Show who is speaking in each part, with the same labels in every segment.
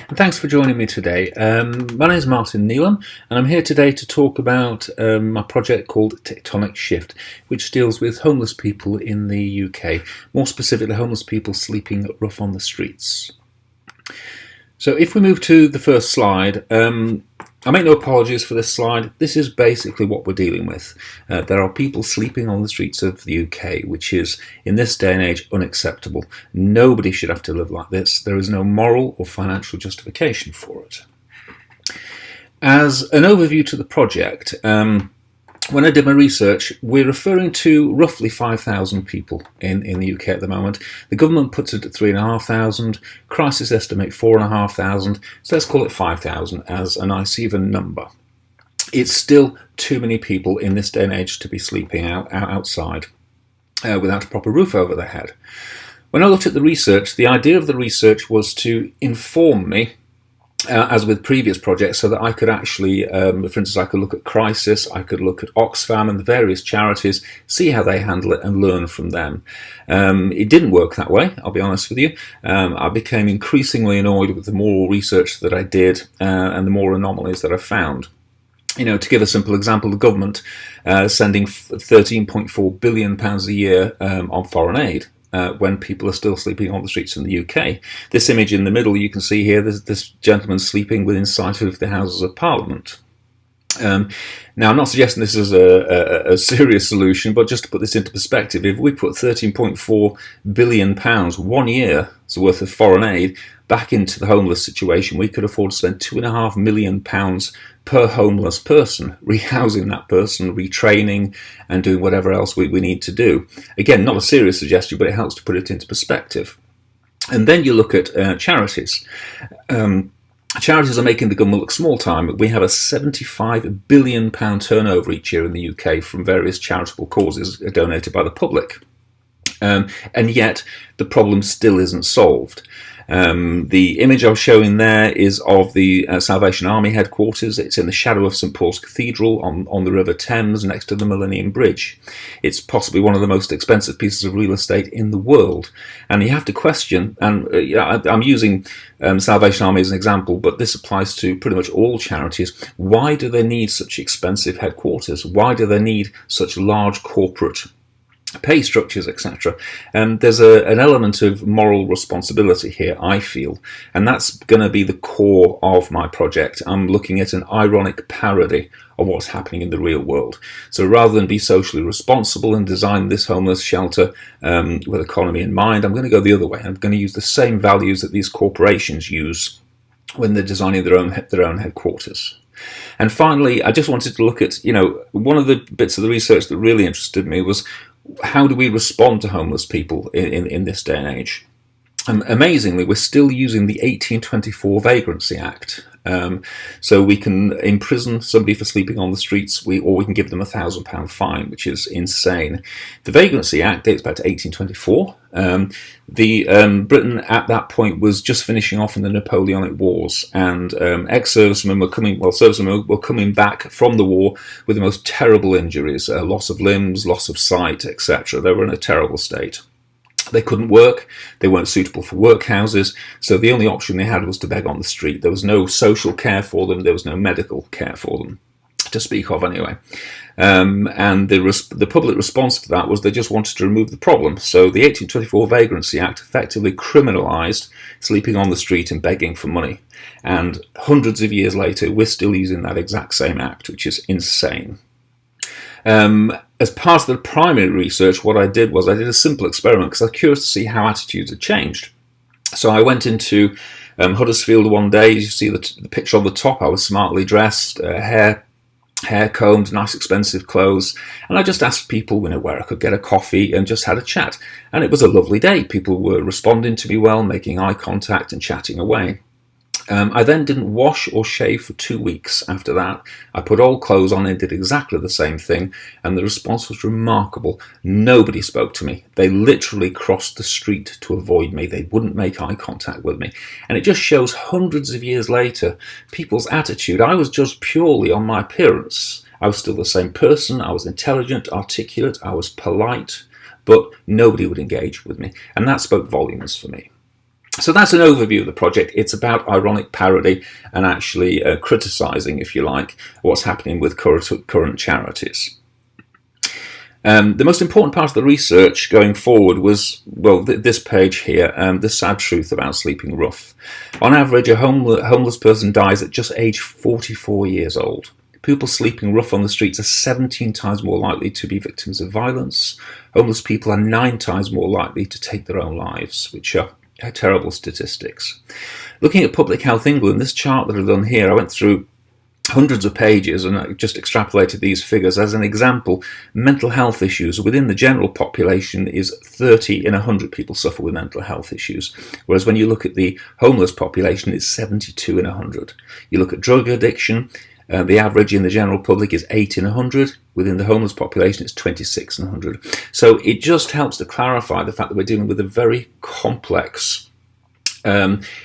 Speaker 1: And thanks for joining me today. My name is Martin Neelam, and I'm here today to talk about my project called Tectonic Shift, which deals with homeless people in the UK, more specifically homeless people sleeping rough on the streets. So if we move to the first slide, I make no apologies for this slide. This is basically what we're dealing with. There are people sleeping on the streets of the UK, which is, in this day and age, unacceptable. Nobody should have to live like this. There is no moral or financial justification for it. As an overview to the project, when I did my research, we're referring to roughly 5,000 people in the UK at the moment. The government puts it at 3,500, crisis estimate 4,500, so let's call it 5,000 as a nice even number. It's still too many people in this day and age to be sleeping outside without a proper roof over their head. When I looked at the research, the idea of the research was to inform me, as with previous projects, so that I could actually, for instance, I could look at Crisis, I could look at Oxfam and the various charities, see how they handle it and learn from them. It didn't work that way, I'll be honest with you. I became increasingly annoyed with the more research that I did and the more anomalies that I found. You know, to give a simple example, the government sending £13.4 billion a year on foreign aid. When people are still sleeping on the streets in the UK. This image in the middle, you can see here, there's this gentleman sleeping within sight of the Houses of Parliament. Now, I'm not suggesting this is a serious solution, but just to put this into perspective, if we put £13.4 billion 1 year's worth of foreign aid back into the homeless situation, we could afford to spend £2.5 million per homeless person, rehousing that person, retraining, and doing whatever else we need to do. Again, not a serious suggestion, but it helps to put it into perspective. And then you look at charities. Charities are making the government look small time. We have a £75 billion turnover each year in the UK from various charitable causes donated by the public. And yet the problem still isn't solved. The image I was showing there is of the Salvation Army headquarters. It's in the shadow of St Paul's Cathedral on the River Thames next to the Millennium Bridge. It's possibly one of the most expensive pieces of real estate in the world. And you have to question, and I'm using Salvation Army as an example, but this applies to pretty much all charities. Why do they need such expensive headquarters? Why do they need such large corporate pay structures, etc.? There's an element of moral responsibility here, I feel, and that's going to be the core of my project. I'm looking at an ironic parody of what's happening in the real world. So rather than be socially responsible and design this homeless shelter with economy in mind, I'm going to go the other way. I'm going to use the same values that these corporations use when they're designing their own headquarters. And finally, I just wanted to look at, one of the bits of the research that really interested me was, how do we respond to homeless people in this day and age? Amazingly, we're still using the 1824 Vagrancy Act. So we can imprison somebody for sleeping on the streets, or we can give them a £1,000 fine, which is insane. The Vagrancy Act dates back to 1824. Britain at that point was just finishing off in the Napoleonic Wars, and ex-servicemen were coming back from the war with the most terrible injuries, loss of limbs, loss of sight, etc. They were in a terrible state. They couldn't work, they weren't suitable for workhouses, so the only option they had was to beg on the street. There was no social care for them, there was no medical care for them, to speak of anyway. And the public response to that was they just wanted to remove the problem. So the 1824 Vagrancy Act effectively criminalised sleeping on the street and begging for money. And hundreds of years later, we're still using that exact same act, which is insane. As part of the primary research, what I did was I did a simple experiment because I was curious to see how attitudes had changed. So I went into Huddersfield one day. You see the picture on the top. I was smartly dressed, hair combed, nice expensive clothes, and I just asked people, where I could get a coffee, and just had a chat. And it was a lovely day. People were responding to me well, making eye contact and chatting away. I then didn't wash or shave for 2 weeks after that. I put old clothes on and did exactly the same thing, and the response was remarkable. Nobody spoke to me. They literally crossed the street to avoid me. They wouldn't make eye contact with me. And it just shows hundreds of years later, people's attitude. I was judged purely on my appearance. I was still the same person. I was intelligent, articulate, I was polite, but nobody would engage with me. And that spoke volumes for me. So that's an overview of the project. It's about ironic parody and actually criticising, if you like, what's happening with current charities. The most important part of the research going forward was, well, this page here, the sad truth about sleeping rough. On average, a homeless person dies at just age 44 years old. People sleeping rough on the streets are 17 times more likely to be victims of violence. Homeless people are 9 times more likely to take their own lives, which are terrible statistics. Looking at Public Health England, this chart that I've done here, I went through hundreds of pages and I just extrapolated these figures. As an example, mental health issues within the general population is 30 in 100 people suffer with mental health issues, whereas when you look at the homeless population, it's 72 in 100. You look at drug addiction, the average in the general public is 8 in 100. Within the homeless population, it's 26 in 100. So it just helps to clarify the fact that we're dealing with a very complex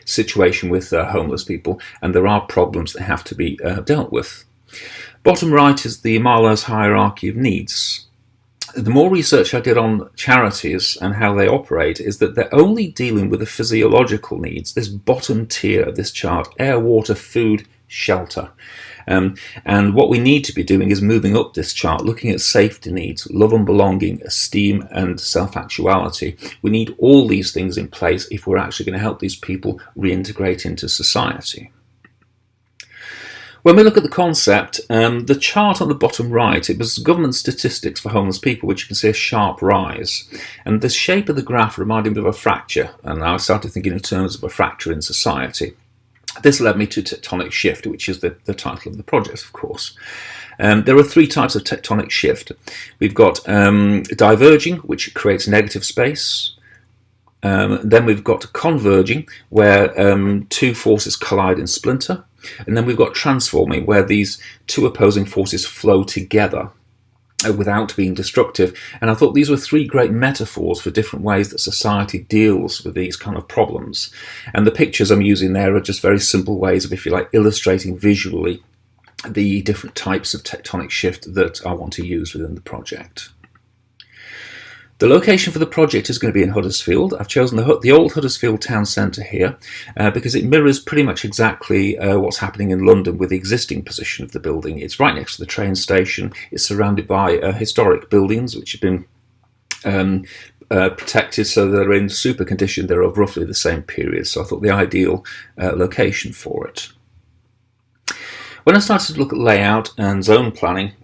Speaker 1: situation with homeless people, and there are problems that have to be dealt with. Bottom right is the Maslow's hierarchy of needs. The more research I did on charities and how they operate is that they're only dealing with the physiological needs, this bottom tier of this chart: air, water, food, shelter. And what we need to be doing is moving up this chart, looking at safety needs, love and belonging, esteem and self-actuality. We need all these things in place if we're actually going to help these people reintegrate into society. When we look at the concept, the chart on the bottom right, it was government statistics for homeless people, which you can see a sharp rise. And the shape of the graph reminded me of a fracture, and I started thinking in terms of a fracture in society. This led me to Tectonic Shift, which is the title of the project, of course. There are 3 types of tectonic shift. We've got diverging, which creates negative space. Then we've got converging, where 2 forces collide and splinter. And then we've got transforming, where these 2 opposing forces flow together without being destructive. And I thought these were 3 great metaphors for different ways that society deals with these kind of problems. And the pictures I'm using there are just very simple ways of, if you like, illustrating visually the different types of tectonic shift that I want to use within the project. The location for the project is going to be in Huddersfield. I've chosen the old Huddersfield town centre here because it mirrors pretty much exactly what's happening in London with the existing position of the building. It's right next to the train station. It's surrounded by historic buildings which have been protected, so they're in super condition. They're of roughly the same period, so I thought the ideal location for it. When I started to look at layout and zone planning,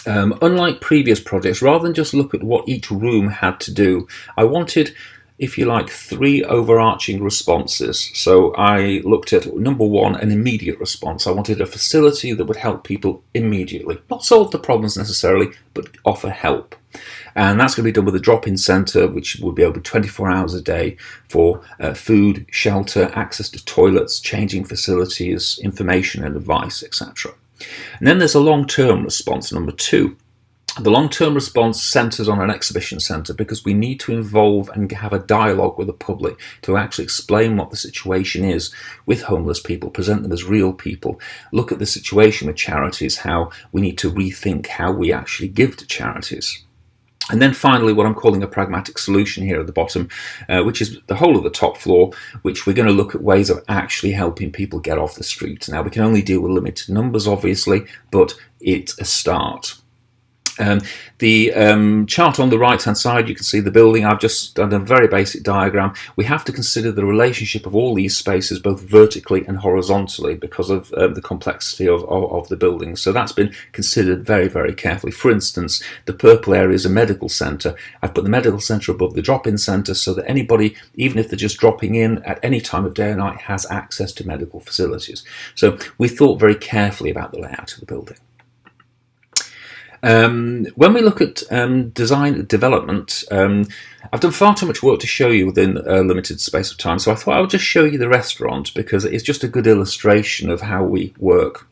Speaker 1: unlike previous projects, rather than just look at what each room had to do, I wanted, if you like, 3 overarching responses. So I looked at, number 1, an immediate response. I wanted a facility that would help people immediately, not solve the problems necessarily, but offer help. And that's going to be done with a drop-in centre, which will be open 24 hours a day for food, shelter, access to toilets, changing facilities, information and advice, etc. And then there's a long-term response, number 2. The long-term response centres on an exhibition centre because we need to involve and have a dialogue with the public to actually explain what the situation is with homeless people, present them as real people, look at the situation with charities, how we need to rethink how we actually give to charities. And then finally, what I'm calling a pragmatic solution here at the bottom, which is the whole of the top floor, which we're going to look at ways of actually helping people get off the street. Now, we can only deal with limited numbers, obviously, but it's a start. The chart on the right hand side, you can see the building. I've just done a very basic diagram. We have to consider the relationship of all these spaces both vertically and horizontally because of the complexity of the building. So that's been considered very, very carefully. For instance, the purple area is a medical centre. I've put the medical centre above the drop-in centre so that anybody, even if they're just dropping in at any time of day or night, has access to medical facilities. So we thought very carefully about the layout of the building. When we look at design development, I've done far too much work to show you within a limited space of time, so I thought I would just show you the restaurant because it's just a good illustration of how we work.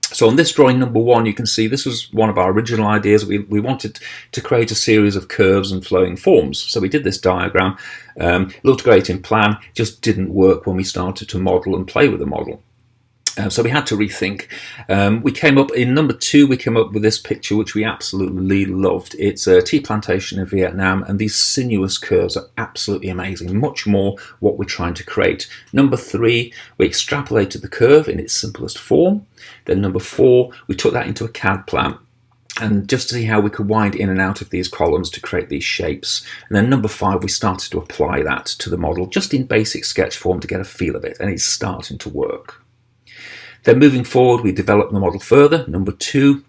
Speaker 1: So on this drawing number 1, you can see this was one of our original ideas. We wanted to create a series of curves and flowing forms. So we did this diagram. Looked great in plan, just didn't work when we started to model and play with the model. So we had to rethink. We came up in number 2. We came up with this picture, which we absolutely loved. It's a tea plantation in Vietnam, and these sinuous curves are absolutely amazing. Much more what we're trying to create. Number 3, we extrapolated the curve in its simplest form. Then number 4, we took that into a CAD plan, and just to see how we could wind in and out of these columns to create these shapes. And then number 5, we started to apply that to the model, just in basic sketch form to get a feel of it, and it's starting to work. Then moving forward, we developed the model further, number 2,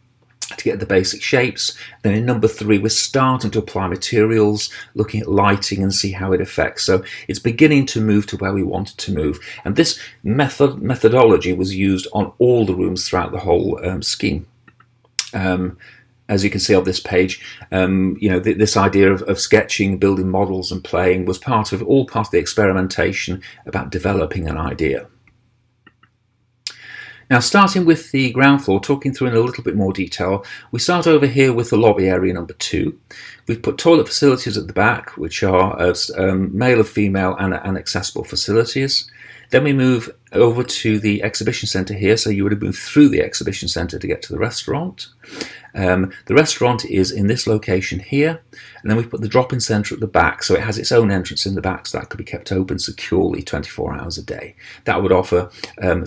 Speaker 1: to get the basic shapes. Then in number 3, we're starting to apply materials, looking at lighting and see how it affects. So it's beginning to move to where we wanted to move. And this methodology was used on all the rooms throughout the whole scheme. As you can see on this page, this idea of sketching, building models and playing was part of the experimentation about developing an idea. Now, starting with the ground floor, talking through in a little bit more detail, we start over here with the lobby area number 2. We've put toilet facilities at the back, which are male and female and accessible facilities. Then we move over to the exhibition centre here, so you would have moved through the exhibition centre to get to the restaurant. The restaurant is in this location here, and then we put the drop-in centre at the back, so it has its own entrance in the back, so that could be kept open securely 24 hours a day. That would offer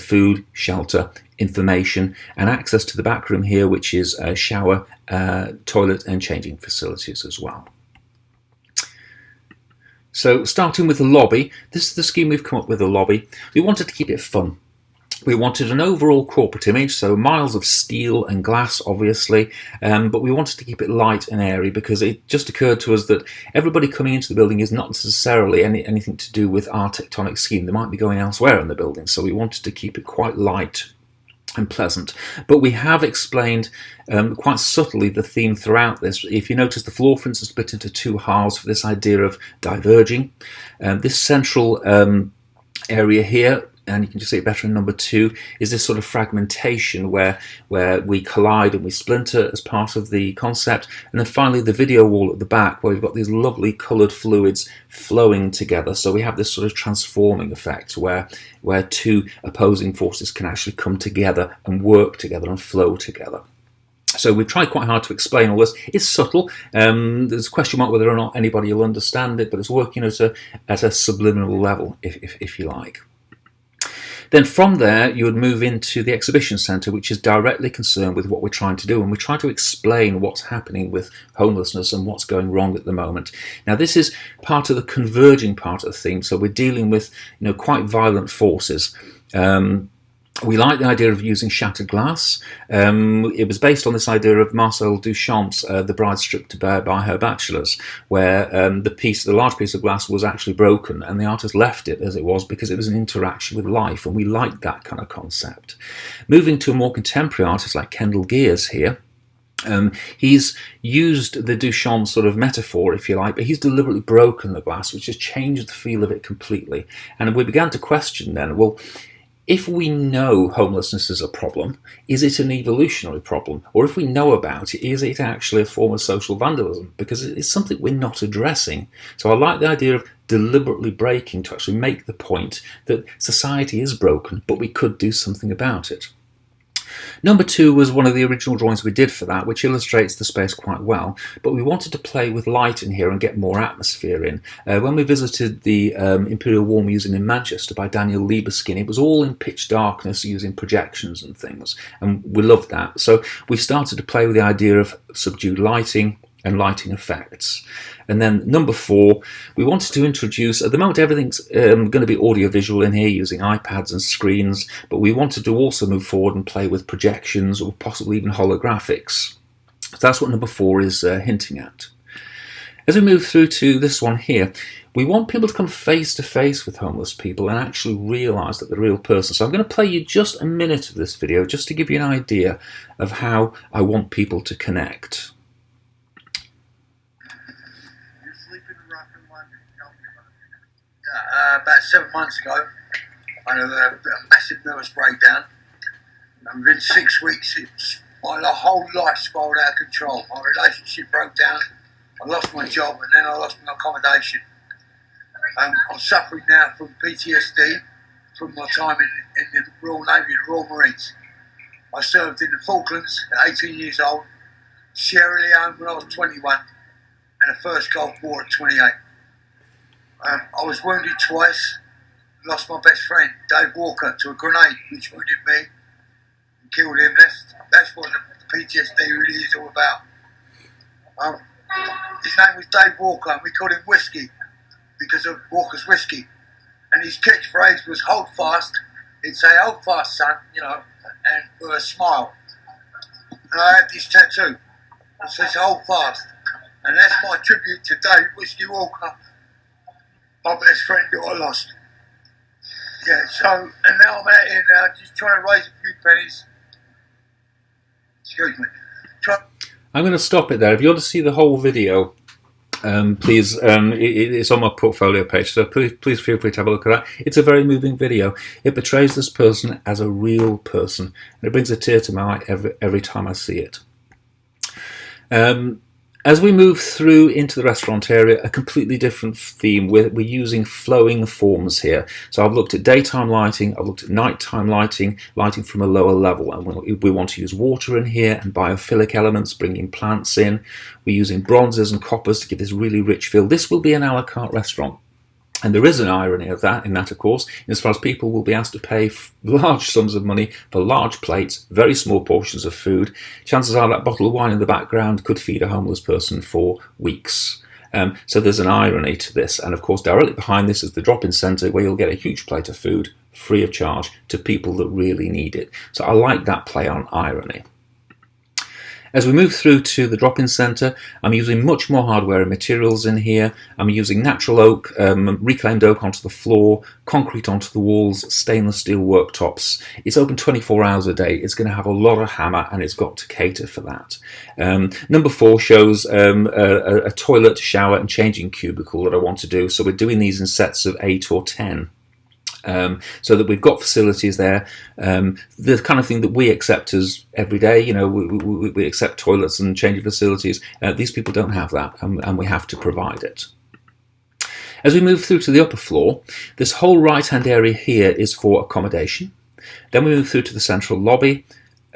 Speaker 1: food, shelter, information, and access to the back room here, which is a shower, toilet and changing facilities as well. So starting with the lobby, this is the scheme we've come up with, the lobby. We wanted to keep it fun. We wanted an overall corporate image, so miles of steel and glass, obviously, but we wanted to keep it light and airy because it just occurred to us that everybody coming into the building is not necessarily anything to do with our Tectonic scheme. They might be going elsewhere in the building, so we wanted to keep it quite light and pleasant. But we have explained quite subtly the theme throughout this. If you notice, the floor, for instance, split into 2 halves for this idea of diverging. This central area here, and you can just see it better in number 2, is this sort of fragmentation where we collide and we splinter as part of the concept. And then finally the video wall at the back, where we've got these lovely coloured fluids flowing together. So we have this sort of transforming effect where 2 opposing forces can actually come together and work together and flow together. So we've tried quite hard to explain all this. It's subtle. There's a question mark whether or not anybody will understand it, but it's working at a subliminal level, if you like. Then from there, you would move into the exhibition centre, which is directly concerned with what we're trying to do. And we try to explain what's happening with homelessness and what's going wrong at the moment. Now, this is part of the converging part of the theme. So we're dealing with, quite violent forces. We like the idea of using shattered glass. It was based on this idea of Marcel Duchamp's The Bride Stripped Bare by Her Bachelors, where the large piece of glass was actually broken and the artist left it as it was because it was an interaction with life, and we liked that kind of concept. Moving to a more contemporary artist like Kendall Gears here, he's used the Duchamp sort of metaphor, if you like, but he's deliberately broken the glass, which has changed the feel of it completely. And we began to question then, well, if we know homelessness is a problem, is it an evolutionary problem? Or if we know about it, is it actually a form of social vandalism? Because it's something we're not addressing. So I like the idea of deliberately breaking to actually make the point that society is broken, but we could do something about it. Number 2 was one of the original drawings we did for that, which illustrates the space quite well, but we wanted to play with light in here and get more atmosphere in. When we visited the Imperial War Museum in Manchester by Daniel Libeskind, it was all in pitch darkness using projections and things, and we loved that. So we started to play with the idea of subdued lighting and lighting effects. And then number 4, we wanted to introduce, at the moment everything's going to be audiovisual in here using iPads and screens, but we wanted to also move forward and play with projections or possibly even holographics. So that's what number 4 is hinting at. As we move through to this one here, we want people to come face to face with homeless people and actually realise that they're a real person. So I'm going to play you just a minute of this video just to give you an idea of how I want people to connect.
Speaker 2: About 7 months ago, I had a massive nervous breakdown, and within 6 weeks, my whole life spiraled out of control. My relationship broke down, I lost my job, and then I lost my accommodation. I'm suffering now from PTSD, from my time in the Royal Navy, the Royal Marines. I served in the Falklands at 18 years old, Sierra Leone when I was 21, and the first Gulf War at 28. I was wounded twice, lost my best friend, Dave Walker, to a grenade which wounded me and killed him. That's what the PTSD really is all about. His name was Dave Walker, and we called him Whiskey because of Walker's whiskey. And his catchphrase was "Hold fast." He'd say, "Hold fast, son," and with a smile. And I had this tattoo that says "Hold fast," and that's my tribute to Dave Whiskey Walker, my best friend that I lost. Yeah. So, and now I'm out here now, just trying to raise a few pennies. Excuse me.
Speaker 1: I'm going to stop it there. If you want to see the whole video, please, it's on my portfolio page, so please feel free to have a look at that. It's a very moving video. It portrays this person as a real person, and it brings a tear to my eye every time I see it. As we move through into the restaurant area, a completely different theme. We're using flowing forms here. So I've looked at daytime lighting, I've looked at nighttime lighting from a lower level, and we want to use water in here and biophilic elements, bringing plants in. We're using bronzes and coppers to give this really rich feel. This will be an a la carte restaurant. And there is an irony of that, of course, as far as people will be asked to pay large sums of money for large plates, very small portions of food. Chances are that bottle of wine in the background could feed a homeless person for weeks. So there's an irony to this. And of course, directly behind this is the Dropin Centre, where you'll get a huge plate of food free of charge to people that really need it. So I like that play on irony. As we move through to the Dropin Centre, I'm using much more hardware and materials in here. I'm using natural oak, reclaimed oak onto the floor, concrete onto the walls, stainless steel worktops. It's open 24 hours a day. It's going to have a lot of hammer, and it's got to cater for that. Number 4 shows a toilet, shower and changing cubicle that I want to do. So we're doing these in sets of 8 or 10. So that we've got facilities there, the kind of thing that we accept as every day. We accept toilets and changing facilities. These people don't have that, and we have to provide it. As we move through to the upper floor, this whole right-hand area here is for accommodation. Then we move through to the central lobby,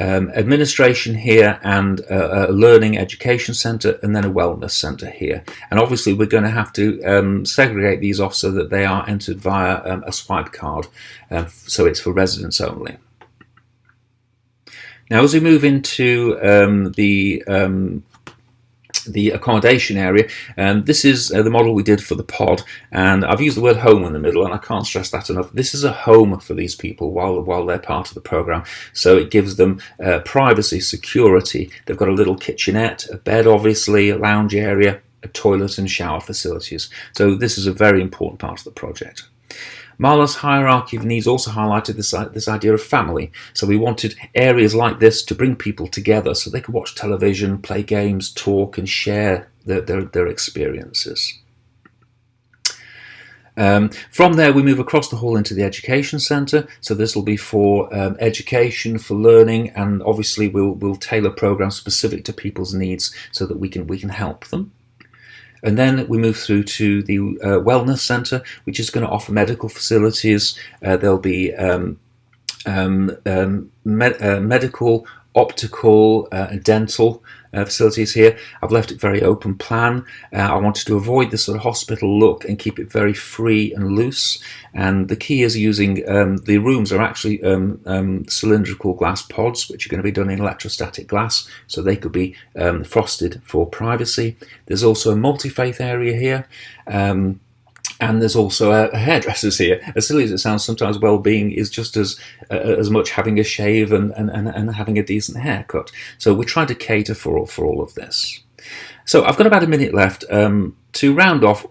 Speaker 1: administration here, and a learning education centre, and then a wellness centre here. And obviously we're going to have to segregate these off so that they are entered via a swipe card, so it's for residents only. Now as we move into the accommodation area, this is the model we did for the pod, and I've used the word home in the middle, and I can't stress that enough. This is a home for these people while they're part of the program, so it gives them privacy, security. They've got a little kitchenette, a bed obviously, a lounge area, a toilet and shower facilities. So this is a very important part of the project. Marlowe's hierarchy of needs also highlighted this idea of family. So we wanted areas like this to bring people together so they could watch television, play games, talk and share their experiences. From there we move across the hall into the education centre. So this will be for education, for learning, and obviously we'll tailor programs specific to people's needs so that we can help them. And then we move through to the wellness centre, which is going to offer medical facilities. There'll be medical, optical, and dental facilities here. I've left it very open plan. I wanted to avoid this sort of hospital look and keep it very free and loose. And the key is using, the rooms are actually cylindrical glass pods, which are going to be done in electrostatic glass, so they could be frosted for privacy. There's also a multi-faith area here. And there's also a hairdressers here. As silly as it sounds, sometimes well-being is just as much having a shave and having a decent haircut. So we're trying to cater for all of this. So I've got about a minute left to round off.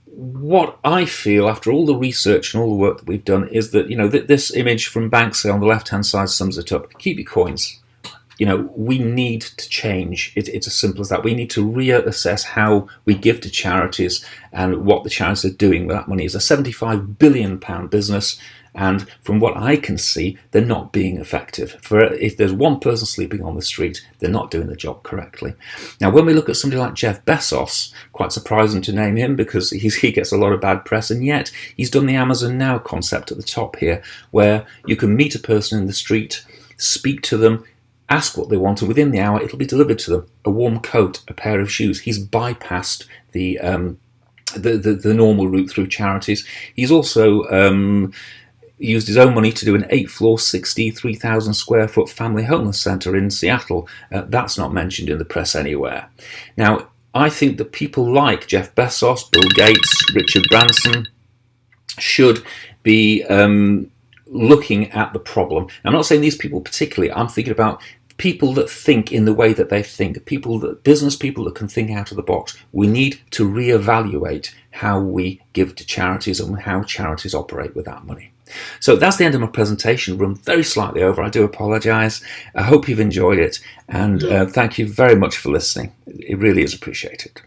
Speaker 1: What I feel after all the research and all the work that we've done is that, this image from Banksy on the left-hand side sums it up. Keep your coins. we need to change. It's as simple as that. We need to reassess how we give to charities and what the charities are doing with that money. It's a £75 billion business, and from what I can see, they're not being effective. If there's one person sleeping on the street, they're not doing the job correctly. Now, when we look at somebody like Jeff Bezos, quite surprising to name him because he gets a lot of bad press, and yet he's done the Amazon Now concept at the top here, where you can meet a person in the street, speak to them, ask what they want, and within the hour it'll be delivered to them. A warm coat, a pair of shoes. He's bypassed the normal route through charities. He's also used his own money to do an 8-floor, 63,000 square foot family homeless centre in Seattle. That's not mentioned in the press anywhere. Now, I think that people like Jeff Bezos, Bill Gates, Richard Branson should be looking at the problem. I'm not saying these people particularly. I'm thinking about people that think in the way that they think, business people that can think out of the box. We need to reevaluate how we give to charities and how charities operate with that money. So that's the end of my presentation. Run very slightly over. I do apologise. I hope you've enjoyed it, and thank you very much for listening. It really is appreciated.